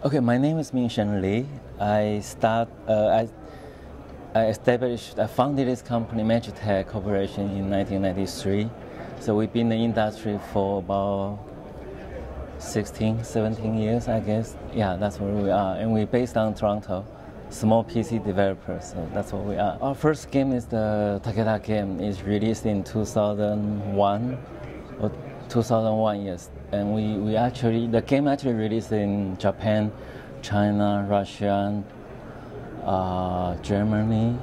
Okay, my name is Ming-Sheng Lee. I founded this company, Magitech Corporation, in 1993. So we've been in the industry for about 16, 17 years, I guess. Yeah, that's where we are. And we're based on Toronto, small PC developers, so that's what we are. Our first game is the Takeda game. It's released in 2001, or 2001, yes. And the game actually released in Japan, China, Russia, Germany,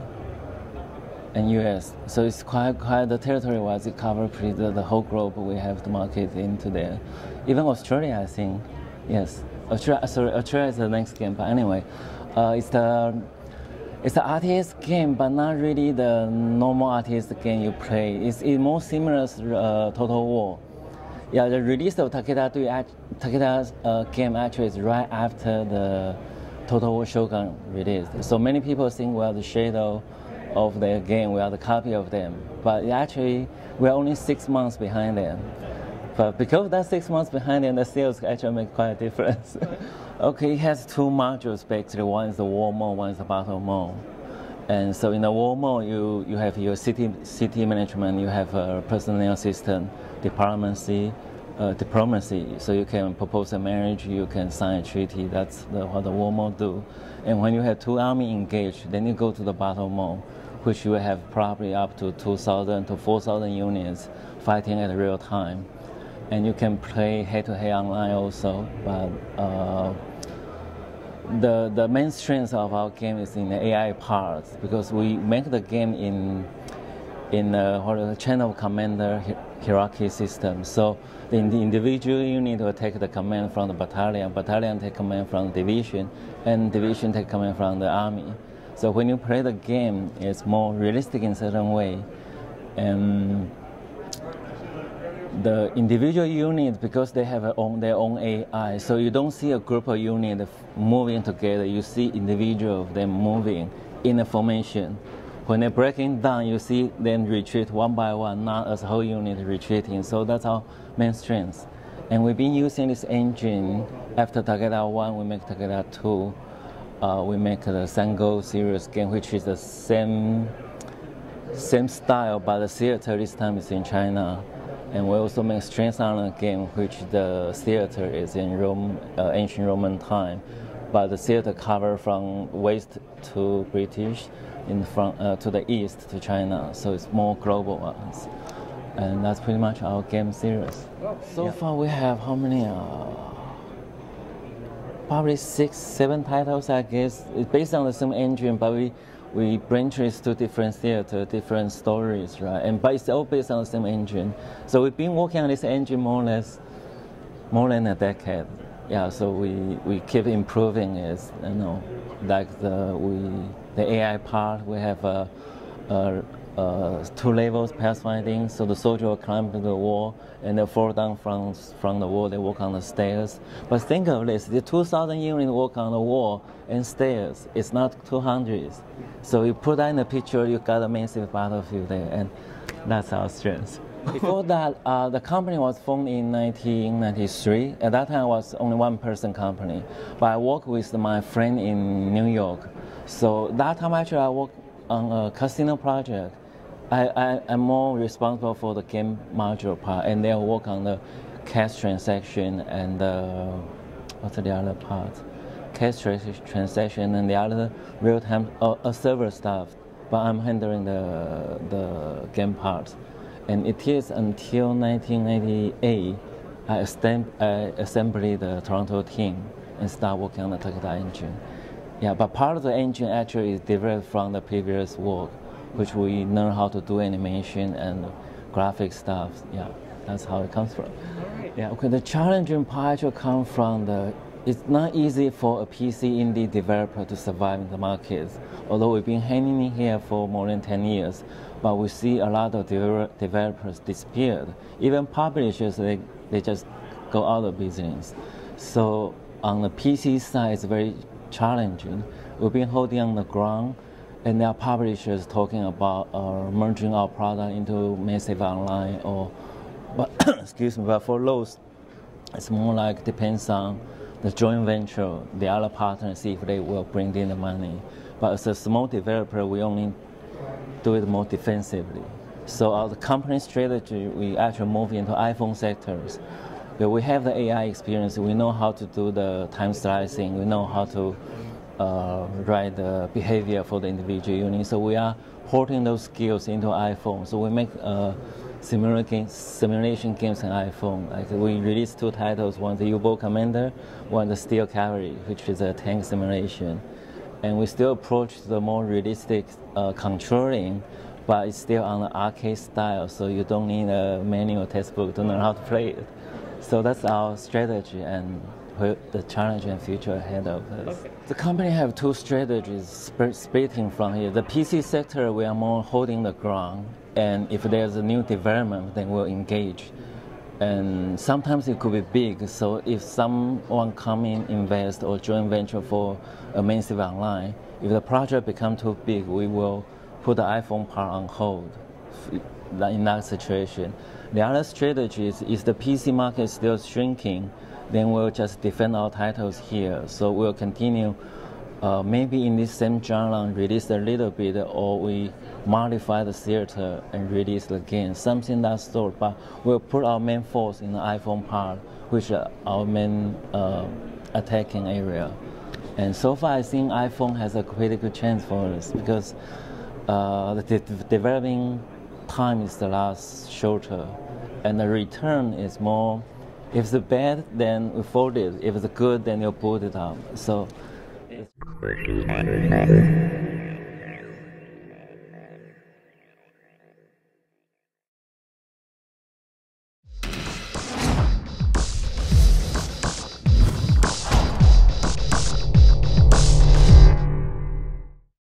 and US. So it's quite the territory-wise, it covers the whole globe. We have the market into there. Even Australia, I think, yes. Australia is the next game, but anyway, it's the RTS game, but not really the normal RTS game you play. It's more similar to Total War. Yeah, the release of Takeda's game actually is right after the Total War Shogun released. So many people think we are the shadow of their game, we are the copy of them. But actually, we are only 6 months behind them. But because that 6 months behind them, the sales actually make quite a difference. Okay, it has two modules basically. One is the war mode, one is the battle mode. And so in the war mode, you have your city management, you have a personnel system, diplomacy. So you can propose a marriage, you can sign a treaty. That's what the war mode do. And when you have two armies engaged, then you go to the battle mode, which you have probably up to 2,000 to 4,000 units fighting at real time. And you can play head-to-head online also. But the main strength of our game is in the AI part, because we make the game in the chain of commander hierarchy system. So the individual unit will take the command from the battalion take command from the division, and division take command from the army. So when you play the game, it's more realistic in a certain way. And the individual units, because they have their own AI, so you don't see a group of units moving together, you see individual of them moving in a formation. When they're breaking down, you see them retreat one by one, not as a whole unit retreating. So that's our main strength. And we've been using this engine. After Takeda 1, we make Takeda 2. We make the Sango series game, which is the same style, but the theater this time is in China. And we also make Strength Honor game, which the theater is in Rome, ancient Roman time. But the theater cover from west to British, to the east to China, so it's more global ones. And that's pretty much our game series. So far we have how many? Probably 6, 7 titles, I guess. It's based on the same engine, but we branch it to different theater, different stories, right? But it's all based on the same engine. So we've been working on this engine more than a decade. Yeah, so we keep improving it, like the AI part. We have 2 levels pathfinding, so the soldier will climb to the wall and they fall down from the wall, they walk on the stairs. But think of this, the 2,000 units walk on the wall and stairs, it's not 200. So you put that in the picture, you got a massive battlefield there, and that's our strength. Before that, the company was formed in 1993. At that time, it was only one-person company. But I worked with my friend in New York. So that time, actually, I worked on a casino project. I'm more responsible for the game module part, and they work on the cash transaction and what's the other part? Cash transaction and the other real-time server stuff. But I'm handling the game part. And it is until 1998 I assembled the Toronto team and start working on the Takeda engine. Yeah, but part of the engine actually is derived from the previous work, which we learn how to do animation and graphic stuff. Yeah, that's how it comes from. Yeah, okay, the challenging part actually comes from it's not easy for a PC indie developer to survive in the market. Although we've been hanging in here for more than 10 years, but we see a lot of developers disappeared. Even publishers, they just go out of business. So on the PC side, it's very challenging. We've been holding on the ground, and there are publishers talking about merging our product into massive online but excuse me, but for those, it's more like depends on the joint venture, the other partners, see if they will bring in the money. But as a small developer, we only do it more defensively. So our company strategy, we actually move into iPhone sectors. But we have the AI experience. We know how to do the time slicing. We know how to write the behavior for the individual unit. So we are porting those skills into iPhone. So we make simulation games on iPhone. Like we released 2 titles, one the U-boat commander, one the steel cavalry, which is a tank simulation. And we still approach the more realistic controlling, but it's still on the arcade style, so you don't need a manual textbook to learn how to play it. So that's our strategy and the challenge and future ahead of us. Okay. The company have 2 strategies splitting from here. The PC sector, we are more holding the ground, and if there's a new development, then we'll engage. And sometimes it could be big, so if someone come in, invest or joint venture for a massive online, if the project become too big, we will put the iPhone part on hold in that situation. The other strategy is the PC market is still shrinking, then we'll just defend our titles here. So we'll continue maybe in this same genre release a little bit, or we modify the theater and release it again, something that sort. But we'll put our main force in the iPhone part, which is our main attacking area. And so far I think iPhone has a pretty good chance for us, because the developing time is a lot shorter, and the return is more. If it's bad, then we fold it. If it's good, then you boot it up. So.